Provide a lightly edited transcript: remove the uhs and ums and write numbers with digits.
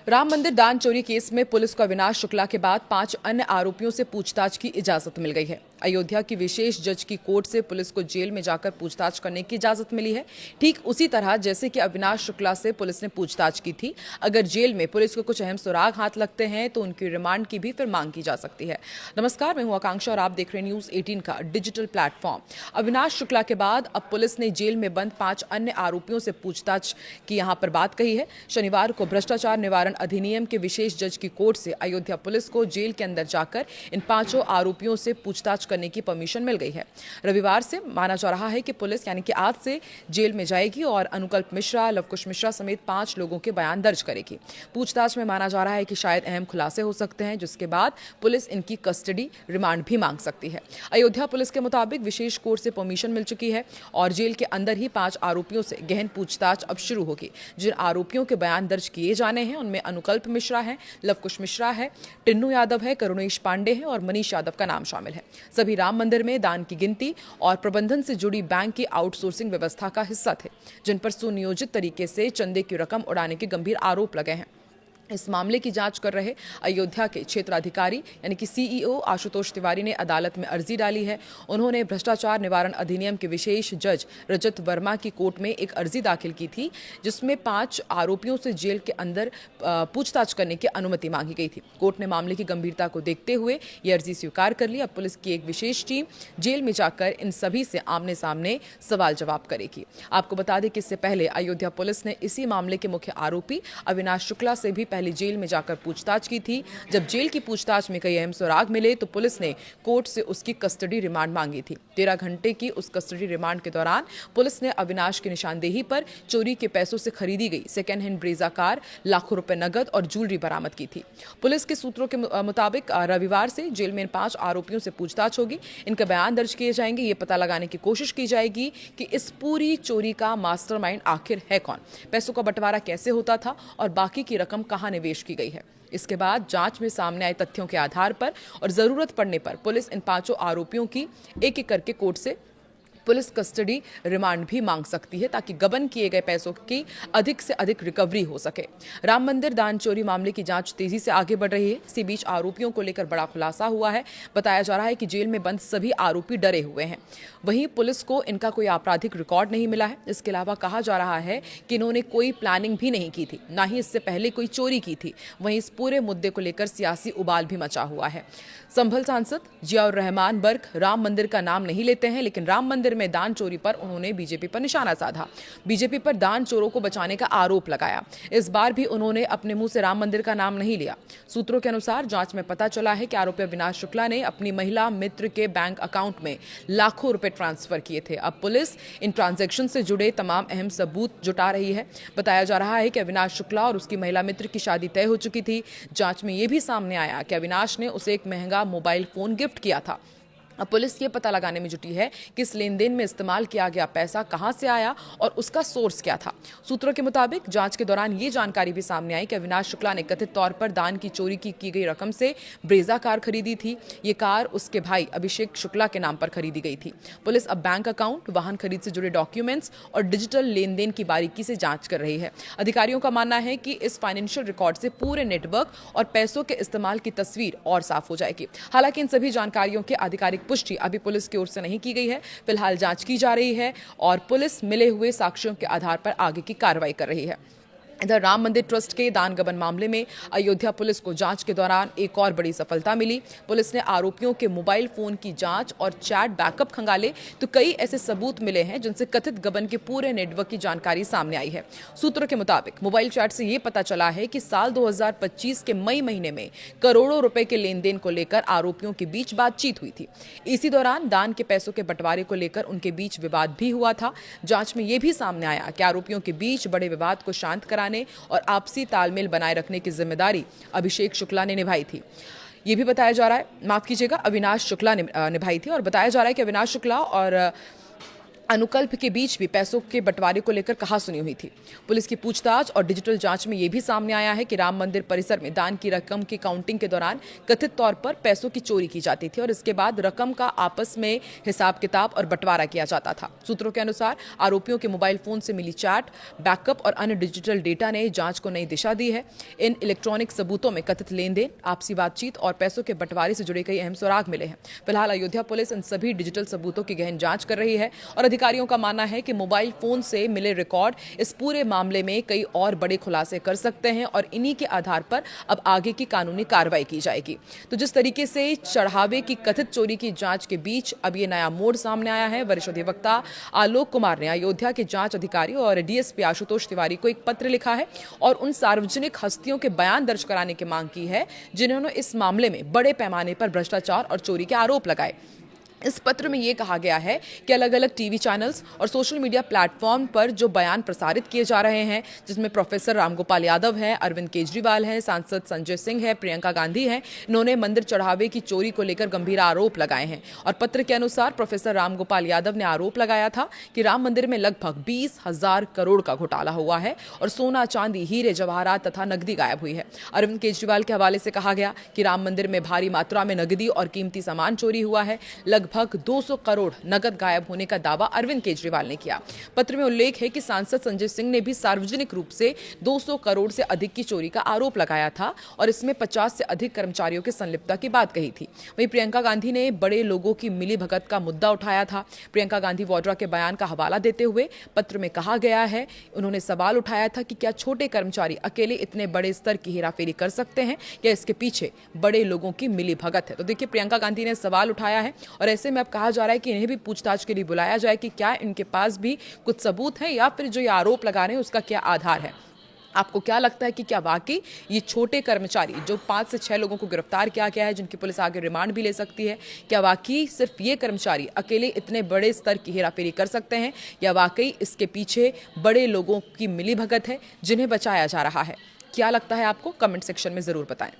राम मंदिर दान चोरी केस में पुलिस को अविनाश शुक्ला के बाद 5 अन्य आरोपियों से पूछताछ की इजाजत मिल गई है। अयोध्या की विशेष जज की कोर्ट से पुलिस को जेल में जाकर पूछताछ करने की इजाजत मिली है। ठीक उसी तरह जैसे कि अविनाश शुक्ला से पुलिस ने पूछताछ की थी। अगर जेल में पुलिस को कुछ अहम सुराग हाथ लगते हैं तो उनकी रिमांड की भी फिर मांग की जा सकती है। नमस्कार, मैं हूं आकांक्षा और आप देख रहे हैं न्यूज 18 का डिजिटल प्लेटफॉर्म। अविनाश शुक्ला के बाद अब पुलिस ने जेल में बंद 5 अन्य आरोपियों से पूछताछ की यहां पर बात कही है। शनिवार को भ्रष्टाचार निवारण अधिनियम के विशेष जज की कोर्ट से अयोध्या पुलिस को जेल के अंदर जाकर इन 5 आरोपियों से पूछताछ करने की परमिशन मिल गई है। रविवार से माना जा रहा है कि पुलिस यानी कि आज से जेल में जाएगी और अनुकल्प मिश्रा, लवकुश मिश्रा समेत 5 लोगों के बयान दर्ज करेगी। पूछताछ में माना जा रहा है कि शायद अहम खुलासे हो सकते हैं, जिसके बाद पुलिस इनकी कस्टडी रिमांड भी मांग सकती है। अयोध्या पुलिस के मुताबिक विशेष कोर्ट से परमिशन मिल चुकी है और जेल के अंदर ही 5 आरोपियों से गहन पूछताछ अब शुरू होगी। जिन आरोपियों के बयान दर्ज किए जाने हैं उनमें अनुकल्प मिश्रा है, लवकुश मिश्रा है, टिन्नू यादव है, करुणेश पांडे है और मनीष यादव का नाम शामिल है। सभी राम मंदिर में दान की गिनती और प्रबंधन से जुड़ी बैंक की आउटसोर्सिंग व्यवस्था का हिस्सा थे, जिन पर सुनियोजित तरीके से चंदे की रकम उड़ाने के गंभीर आरोप लगे हैं। इस मामले की जांच कर रहे अयोध्या के क्षेत्राधिकारी यानी कि सीईओ आशुतोष तिवारी ने अदालत में अर्जी डाली है। उन्होंने भ्रष्टाचार निवारण अधिनियम के विशेष जज रजत वर्मा की कोर्ट में एक अर्जी दाखिल की थी, जिसमें 5 आरोपियों से जेल के अंदर पूछताछ करने की अनुमति मांगी गई थी। कोर्ट ने मामले की गंभीरता को देखते हुए यह अर्जी स्वीकार कर ली। अब पुलिस की एक विशेष टीम जेल में जाकर इन सभी से आमने सामने सवाल जवाब करेगी। आपको बता दें कि इससे पहले अयोध्या पुलिस ने इसी मामले के मुख्य आरोपी अविनाश शुक्ला से भी पहले जेल में जाकर पूछताछ की थी। जब जेल की पूछताछ में कई अहम सुराग मिले तो पुलिस ने कोर्ट से उसकी कस्टडी रिमांड मांगी थी। 13 घंटे की उस कस्टडी रिमांड के दौरान पुलिस ने अविनाश की निशानदेही पर चोरी के पैसों से खरीदी गई सेकेंड हैंड ब्रेजा कार, लाखों रुपए नगद और ज्वेलरी बरामद की थी। पुलिस के सूत्रों के मुताबिक रविवार से जेल में इन 5 आरोपियों से पूछताछ होगी। इनके बयान दर्ज किए जाएंगे। ये पता लगाने की कोशिश की जाएगी कि इस पूरी चोरी का मास्टरमाइंड आखिर है कौन, पैसों का बंटवारा कैसे होता था और बाकी की रकम कहां निवेश की गई है। इसके बाद जांच में सामने आए तथ्यों के आधार पर और जरूरत पड़ने पर पुलिस इन 5 आरोपियों की एक-एक करके कोर्ट से पुलिस कस्टडी रिमांड भी मांग सकती है, ताकि गबन किए गए पैसों की अधिक से अधिक रिकवरी हो सके। राम मंदिर दान चोरी मामले की जांच तेजी से आगे बढ़ रही है। इसी बीच आरोपियों को लेकर बड़ा खुलासा हुआ है। बताया जा रहा है कि जेल में बंद सभी आरोपी डरे हुए हैं। वहीं पुलिस को इनका कोई आपराधिक रिकॉर्ड नहीं मिला है। इसके अलावा कहा जा रहा है कि इन्होंने कोई प्लानिंग भी नहीं की थी, ना ही इससे पहले कोई चोरी की थी। वहीं इस पूरे मुद्दे को लेकर सियासी उबाल भी मचा हुआ है। संभल सांसद जियाउर रहमान बर्क राम मंदिर का नाम नहीं लेते हैं, लेकिन राम मंदिर में दान चोरी पर उन्होंने बीजेपी पर निशाना साधा। बीजेपी पर दान चोरों को बचाने का आरोप लगाया। इस बार भी उन्होंने अपने मुंह से राम मंदिर का नाम नहीं लिया। सूत्रों के अनुसार जांच में पता चला है कि आरोपी अविनाश शुक्ला ने अपनी महिला मित्र के बैंक अकाउंट में लाखों रुपए ट्रांसफर किए थे। अब पुलिस इन ट्रांजैक्शन से जुड़े तमाम अहम सबूत जुटा रही है। बताया जा रहा है कि अविनाश शुक्ला और उसकी महिला मित्र की शादी तय हो चुकी थी। जांच में यह भी सामने आया कि अविनाश ने उसे एक महंगा मोबाइल फोन गिफ्ट किया था। अब पुलिस ये पता लगाने में जुटी है कि इस लेन देन में इस्तेमाल किया गया पैसा कहां से आया और उसका सोर्स क्या था। सूत्रों के मुताबिक जांच के दौरान ये जानकारी भी सामने आई कि अविनाश शुक्ला ने कथित तौर पर दान की चोरी की गई रकम से ब्रेजा कार खरीदी थी। ये कार उसके भाई अभिषेक शुक्ला के नाम पर खरीदी गई थी। पुलिस अब बैंक अकाउंट, वाहन खरीद से जुड़े डॉक्यूमेंट्स और डिजिटल लेन देन की बारीकी से जांच कर रही है। अधिकारियों का मानना है कि इस फाइनेंशियल रिकॉर्ड से पूरे नेटवर्क और पैसों के इस्तेमाल की तस्वीर और साफ हो जाएगी। हालांकि इन सभी जानकारियों के आधिकारिक पुष्टि अभी पुलिस की ओर से नहीं की गई है। फिलहाल जांच की जा रही है और पुलिस मिले हुए साक्ष्यों के आधार पर आगे की कार्रवाई कर रही है। इधर राम मंदिर ट्रस्ट के दान गबन मामले में अयोध्या पुलिस को जांच के दौरान एक और बड़ी सफलता मिली। पुलिस ने आरोपियों के मोबाइल फोन की जांच और चैट बैकअप खंगाले तो कई ऐसे सबूत मिले हैं जिनसे कथित गबन के पूरे नेटवर्क की जानकारी सामने आई है। सूत्रों के मुताबिक मोबाइल चैट से यह पता चला है कि साल 2025 के मई महीने में करोड़ों रुपए के लेन देन को लेकर आरोपियों के बीच बातचीत हुई थी। इसी दौरान दान के पैसों के बंटवारे को लेकर उनके बीच विवाद भी हुआ था। जांच में यह भी सामने आया कि आरोपियों के बीच बड़े विवाद को शांत कराने और आपसी तालमेल बनाए रखने की जिम्मेदारी अभिषेक शुक्ला ने निभाई थी। ये भी बताया जा रहा है, माफ कीजिएगा, अविनाश शुक्ला ने निभाई थी और बताया जा रहा है कि अविनाश शुक्ला और अनुकल्प के बीच भी पैसों के बंटवारे को लेकर कहासुनी हुई थी। पुलिस की पूछताछ और डिजिटल जांच में यह भी सामने आया है कि राम मंदिर परिसर में दान की रकम की काउंटिंग के दौरान कथित तौर पर पैसों की चोरी की जाती थी और इसके बाद रकम का आपस में हिसाब किताब और बंटवारा किया जाता था। सूत्रों के अनुसार आरोपियों के मोबाइल फोन से मिली चैट, बैकअप और अन्य डिजिटल डेटा ने जांच को नई दिशा दी है। इन इलेक्ट्रॉनिक सबूतों में कथित लेन देन, आपसी बातचीत और पैसों के बंटवारे से जुड़े कई अहम सुराग मिले हैं। फिलहाल अयोध्या पुलिस इन सभी डिजिटल सबूतों की गहन जांच कर रही है और अधिकारियों का मानना है कि मोबाइल फोन से मिले रिकॉर्ड इस पूरे मामले में कई और बड़े खुलासे कर सकते हैं और इन्हीं के आधार पर अब आगे की कानूनी कार्रवाई की जाएगी। तो जिस तरीके से चढ़ावे की कथित चोरी की जांच के बीच अब ये नया मोड़ सामने आया है, वरिष्ठ अधिवक्ता आलोक कुमार ने अयोध्या के जांच अधिकारी और डीएसपी आशुतोष तिवारी को एक पत्र लिखा है और उन सार्वजनिक हस्तियों के बयान दर्ज कराने की मांग की है जिन्होंने इस मामले में बड़े पैमाने पर भ्रष्टाचार और चोरी के आरोप लगाए। इस पत्र में यह कहा गया है कि अलग अलग टीवी चैनल्स और सोशल मीडिया प्लेटफॉर्म पर जो बयान प्रसारित किए जा रहे हैं, जिसमें प्रोफेसर रामगोपाल यादव हैं, अरविंद केजरीवाल हैं, सांसद संजय सिंह है, प्रियंका गांधी हैं, इन्होंने मंदिर चढ़ावे की चोरी को लेकर गंभीर आरोप लगाए हैं। और पत्र के अनुसार प्रोफेसर रामगोपाल यादव ने आरोप लगाया था कि राम मंदिर में लगभग 20,000 करोड़ का घोटाला हुआ है और सोना, चांदी, हीरे, जवाहरात तथा नकदी गायब हुई है। अरविंद केजरीवाल के हवाले से कहा गया कि राम मंदिर में भारी मात्रा में नकदी और कीमती सामान चोरी हुआ है। लगभग 200 करोड़ नकद गायब होने का दावा अरविंद केजरीवाल ने किया। पत्र में उल्लेख है कि सांसद संजय सिंह ने भी सार्वजनिक रूप से 200 करोड़ से अधिक की चोरी का आरोप लगाया था और इसमें 50 से अधिक कर्मचारियों की संलिप्तता की बात कही थी। वहीं प्रियंका गांधी ने बड़े लोगों की मिलीभगत का मुद्दा उठाया था। प्रियंका गांधी वाड्रा के बयान का हवाला देते हुए पत्र में कहा गया है, उन्होंने सवाल उठाया था कि क्या छोटे कर्मचारी अकेले इतने बड़े स्तर की हेराफेरी कर सकते हैं या इसके पीछे बड़े लोगों की मिलीभगत है। तो देखिए, प्रियंका गांधी ने सवाल उठाया है और ऐसे में अब कहा जा रहा है कि इन्हें भी पूछताछ के लिए बुलाया जाए कि क्या इनके पास भी कुछ सबूत है या फिर जो ये आरोप लगा रहे हैं उसका क्या आधार है। आपको क्या लगता है कि क्या वाकई ये छोटे कर्मचारी, जो 5 से 6 लोगों को गिरफ्तार किया गया है, जिनकी पुलिस आगे रिमांड भी ले सकती है, क्या वाकई सिर्फ ये कर्मचारी अकेले इतने बड़े स्तर की हेराफेरी कर सकते हैं या वाकई इसके पीछे बड़े लोगों की मिलीभगत है जिन्हें बचाया जा रहा है? क्या लगता है आपको? कमेंट सेक्शन में जरूर बताएं।